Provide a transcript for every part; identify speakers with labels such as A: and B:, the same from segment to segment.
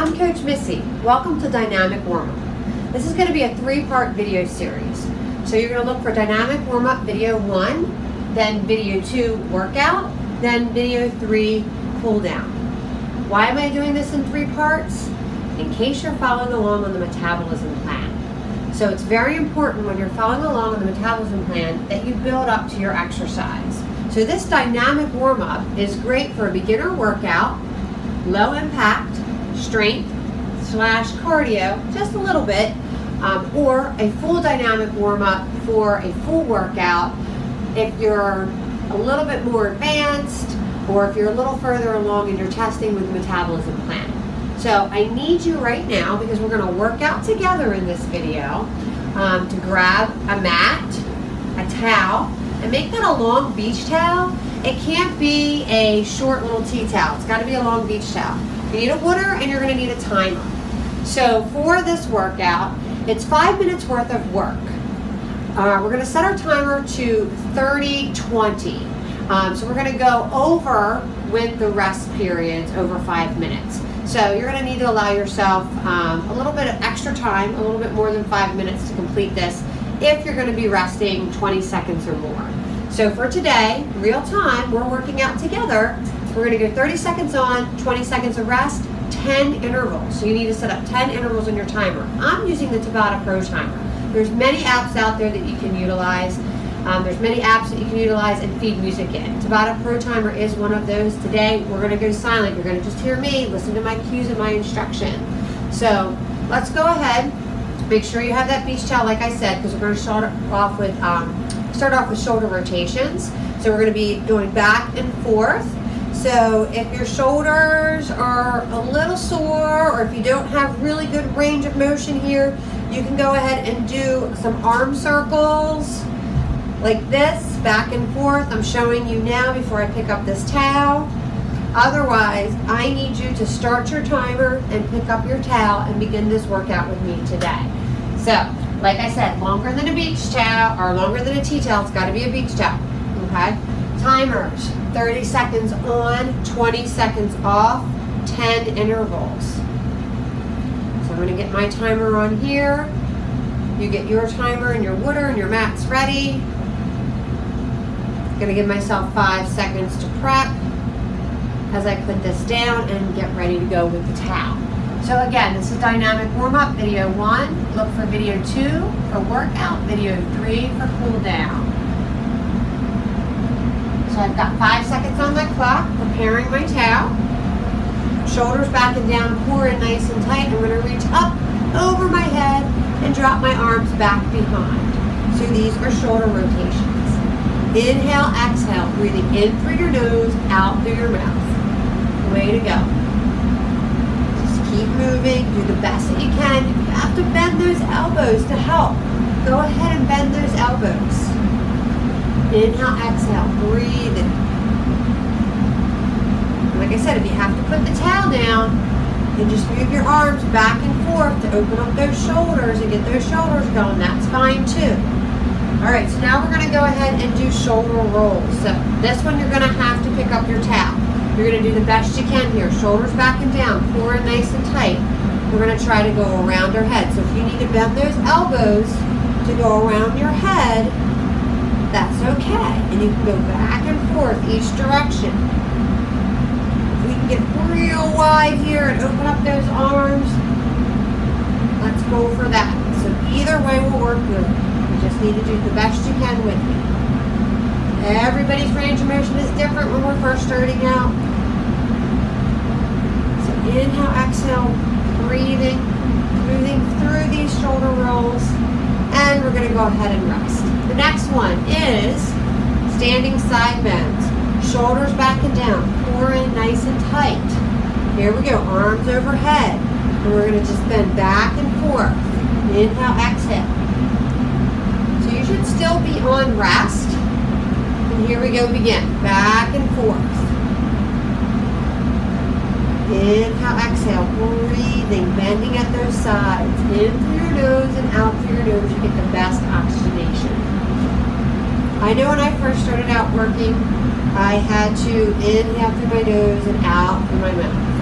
A: I'm Coach Missy. Welcome to Dynamic Warm-Up. This is going to be a three-part video series. So you're going to look for Dynamic Warm-Up video 1, then video 2 workout, then video 3 cool down. Why am I doing this in 3 parts? In case you're following along on the metabolism plan. So it's very important when you're following along on the metabolism plan that you build up to your exercise. So this dynamic warm-up is great for a beginner workout, low impact, strength / cardio, just a little bit, or a full dynamic warm-up for a full workout if you're a little bit more advanced or if you're a little further along in your testing with the metabolism plan. So I need you right now, because we're going to work out together in this video, to grab a mat, a towel, and make that a long beach towel. It can't be a short little tea towel. It's got to be a long beach towel. You need a water and you're going to need a timer. So for this workout, it's 5 minutes worth of work. We're going to set our timer to 30-20. So we're going to go over with the rest periods over 5 minutes. So you're going to need to allow yourself a little bit of extra time, a little bit more than 5 minutes to complete this if you're going to be resting 20 seconds or more. So for today, real time, we're working out together. We're going to go 30 seconds on, 20 seconds of rest, 10 intervals. So you need to set up 10 intervals on your timer. I'm using the Tabata Pro timer. There's many apps out there that you can utilize. There's many apps that you can utilize and feed music in. Tabata Pro timer is one of those. Today, we're going to go silent. You're going to just hear me, listen to my cues and my instruction. So let's go ahead. Make sure you have that beach towel, like I said, because we're going to start off with shoulder rotations. So we're going to be going back and forth. So if your shoulders are a little sore, or if you don't have really good range of motion here, you can go ahead and do some arm circles like this, back and forth. I'm showing you now before I pick up this towel. Otherwise, I need you to start your timer and pick up your towel and begin this workout with me today. So, like I said, longer than a beach towel or longer than a tea towel, it's got to be a beach towel, okay? Timers, 30 seconds on, 20 seconds off, 10 intervals. So I'm going to get my timer on here. You get your timer and your water and your mats ready. I'm going to give myself 5 seconds to prep as I put this down and get ready to go with the towel. So again, this is dynamic warm-up, video 1. Look for video 2 for workout, video 3 for cool down. So I've got 5 seconds on my clock, preparing my towel. Shoulders back and down, core in nice and tight. I'm going to reach up over my head and drop my arms back behind. So these are shoulder rotations. Inhale, exhale, breathing in through your nose, out through your mouth. Way to go. Just keep moving, do the best that you can. If you have to bend those elbows to help, go ahead and bend those elbows. Inhale, exhale, breathe in. Like I said, if you have to put the towel down, and just move your arms back and forth to open up those shoulders and get those shoulders going, that's fine too. Alright, so now we're going to go ahead and do shoulder rolls. So this one you're going to have to pick up your towel. You're going to do the best you can here. Shoulders back and down, core nice and tight. We're going to try to go around our head. So if you need to bend those elbows to go around your head, that's okay. And you can go back and forth each direction. If we can get real wide here and open up those arms, let's go for that. So either way will work good. You just need to do the best you can with me. Everybody's range of motion is different when we're first starting out. So inhale, exhale, breathing, moving through these shoulder rolls. And we're going to go ahead and rest. The next one is standing side bends. Shoulders back and down, core in nice and tight. Here we go, arms overhead. And we're going to just bend back and forth. Inhale, exhale. So you should still be on rest. And here we go, begin. Back and forth. Inhale, exhale, breathing, bending at those sides. In through your nose and out through your nose, you get the best oxygenation. I know when I first started out working, I had to inhale through my nose and out through my mouth.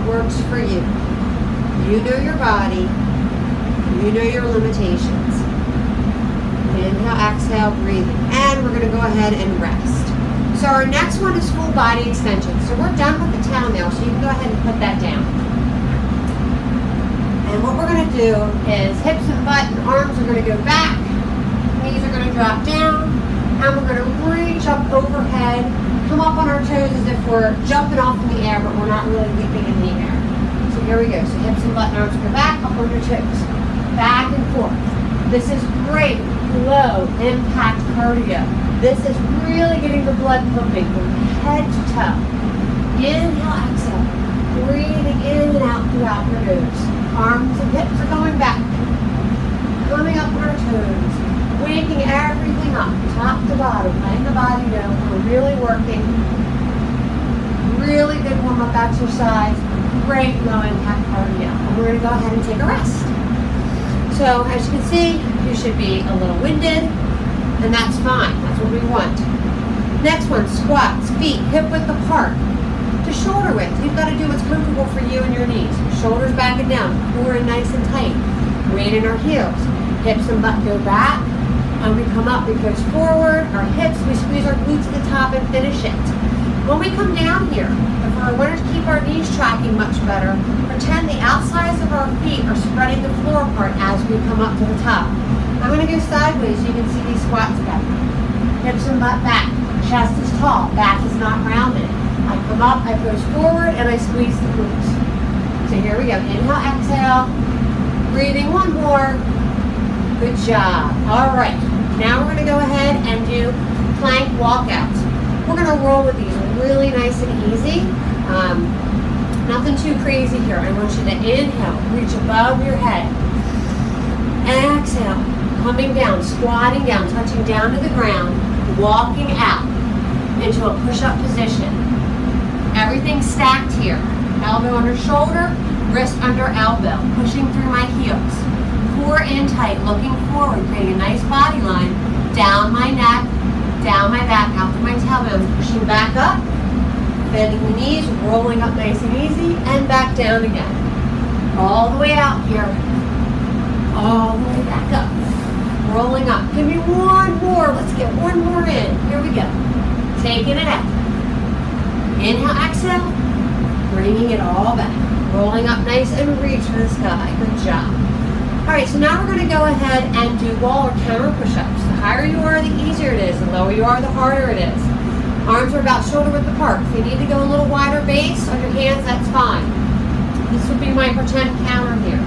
A: what works for you. You know your body. You know your limitations. Inhale, exhale, breathing. And we're going to go ahead and rest. So our next one is full body extension. So we're done with the tail now, so you can go ahead and put that down. And what we're going to do is hips and butt and arms are going to go back. Knees are going to drop down. And we're going to reach up overhead. Come up on our toes as if we're jumping off in the air, but we're not really leaping in the air. So here we go. So hips and butt and arms go back, up on your toes. Back and forth. This is great low impact cardio. This is really getting the blood pumping from head to toe. Inhale, exhale. Breathing in and out throughout your nose. Arms and hips are going back. Coming up on our toes. Waking everything up, top to bottom, letting the body know we're really working. Really good warm-up exercise. Great low impact cardio. And we're going to go ahead and take a rest. So as you can see, you should be a little winded, and that's fine. That's what we want. Next one, squats, feet hip width apart to shoulder width. You've got to do what's comfortable for you and your knees. Shoulders back and down, core in nice and tight. Weight in our heels. Hips and butt go back, and we come up, we push forward. Our hips, we squeeze our glutes at the top and finish it. When we come down here, if we want to keep our knees tracking much better, pretend the outsides of our feet are spreading the floor apart as we come up to the top. I'm going to go sideways so you can see these squats better. Hips and butt back. Chest is tall. Back is not rounded. I come up, I push forward, and I squeeze the glutes. So here we go. Inhale, exhale. Breathing one more. Good job. All right. Now we're going to go ahead and do plank walkouts. We're going to roll with these really nice and easy. Nothing too crazy here. I want you to inhale, reach above your head. Exhale, coming down, squatting down, touching down to the ground, walking out into a push-up position. Everything stacked here. Elbow under shoulder, wrist under elbow, pushing through my heels. Core in tight, looking forward, creating a nice body line. Down my neck, down my back, out through my tailbone, pushing back up, bending the knees, rolling up nice and easy, and back down again. All the way out here. All the way back up. Rolling up. Give me one more. Let's get one more in. Here we go. Taking it out. Inhale, exhale. Bringing it all back. Rolling up nice and reach for the sky. Good job. All right, so now we're going to go ahead and do wall or counter push-ups. The higher you are, the easier it is. The lower you are, the harder it is. Arms are about shoulder width apart. If you need to go a little wider base on your hands, that's fine. This would be my pretend counter here.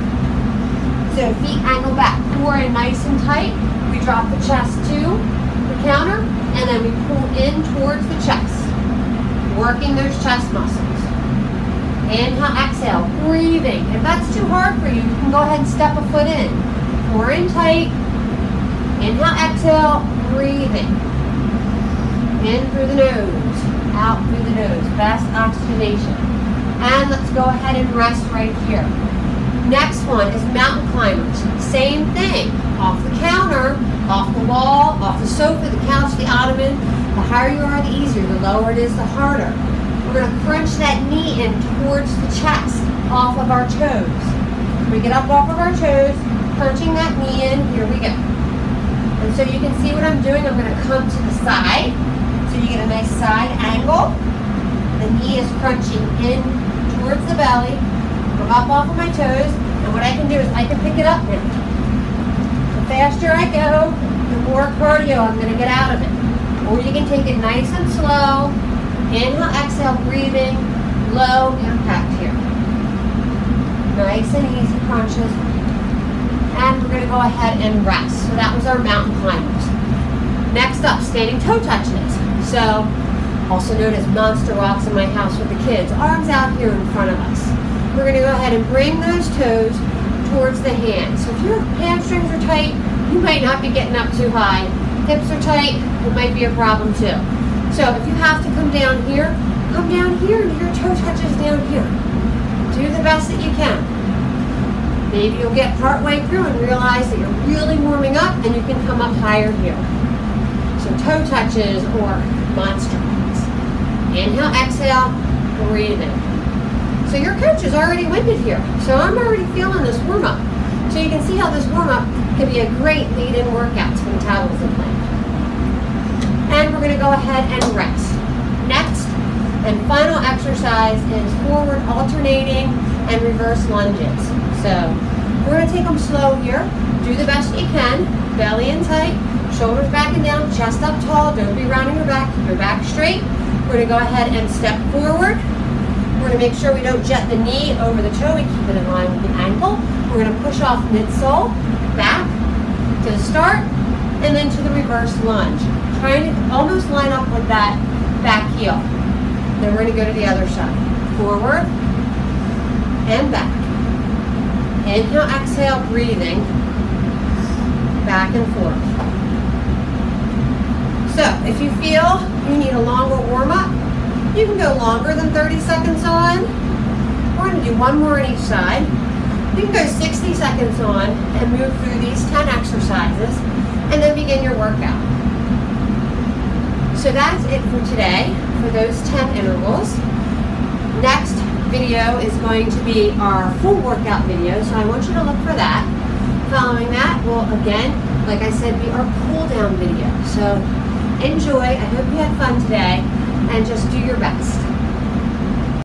A: So feet angle back, core in nice and tight. We drop the chest to the counter, and then we pull in towards the chest, working those chest muscles. Inhale, exhale, breathing. If that's too hard for you, you can go ahead and step a foot in. Core in tight. Inhale, exhale, breathing. In through the nose, out through the nose. Best oxygenation. And let's go ahead and rest right here. Next one is mountain climbers. Same thing. Off the counter, off the wall, off the sofa, the couch, the ottoman. The higher you are, the easier. The lower it is, the harder. We're going to crunch that knee in towards the chest, off of our toes. We get up off of our toes, crunching that knee in. Here we go. And so you can see what I'm doing. I'm going to come to the side. So you get a nice side angle. The knee is crunching in towards the belly. Come up off of my toes. And what I can do is I can pick it up now. The faster I go, the more cardio I'm going to get out of it. Or you can take it nice and slow. Inhale, exhale, breathing. Low impact here. Nice and easy crunches. And we're going to go ahead and rest. So that was our mountain climbers. Next up, standing toe touches. So, also known as monster walks in my house with the kids. Arms out here in front of us. We're going to go ahead and bring those toes towards the hands. So if your hamstrings are tight, you might not be getting up too high. Hips are tight, it might be a problem too. So if you have to come down here and your toe touches down here. Do the best that you can. Maybe you'll get partway through and realize that you're really warming up and you can come up higher here. So toe touches or monster walks. Inhale, exhale, breathing. So your coach is already winded here. So I'm already feeling this warm-up. So you can see how this warm-up can be a great lead-in workout to the metabolism plan. And we're going to go ahead and rest. Next and final exercise is forward alternating and reverse lunges. So we're going to take them slow here. Do the best you can. Belly in tight, shoulders back and down, chest up tall. Don't be rounding your back. Keep your back straight. We're going to go ahead and step forward. We're going to make sure we don't jet the knee over the toe. We keep it in line with the ankle. We're going to push off midsole, back to the start, and then to the reverse lunge. Trying to almost line up with that back heel. Then we're going to go to the other side. Forward and back. Inhale, exhale, breathing. Back and forth. So if you feel you need a longer warm-up, you can go longer than 30 seconds on. We're going to do one more on each side. You can go 60 seconds on and move through these 10 exercises and then begin your workout. So that's it for today for those 10 intervals. Next video is going to be our full workout video, so I want you to look for that. Following that will, again, like I said, be our cool down video. So enjoy. I hope you had fun today, and just do your best.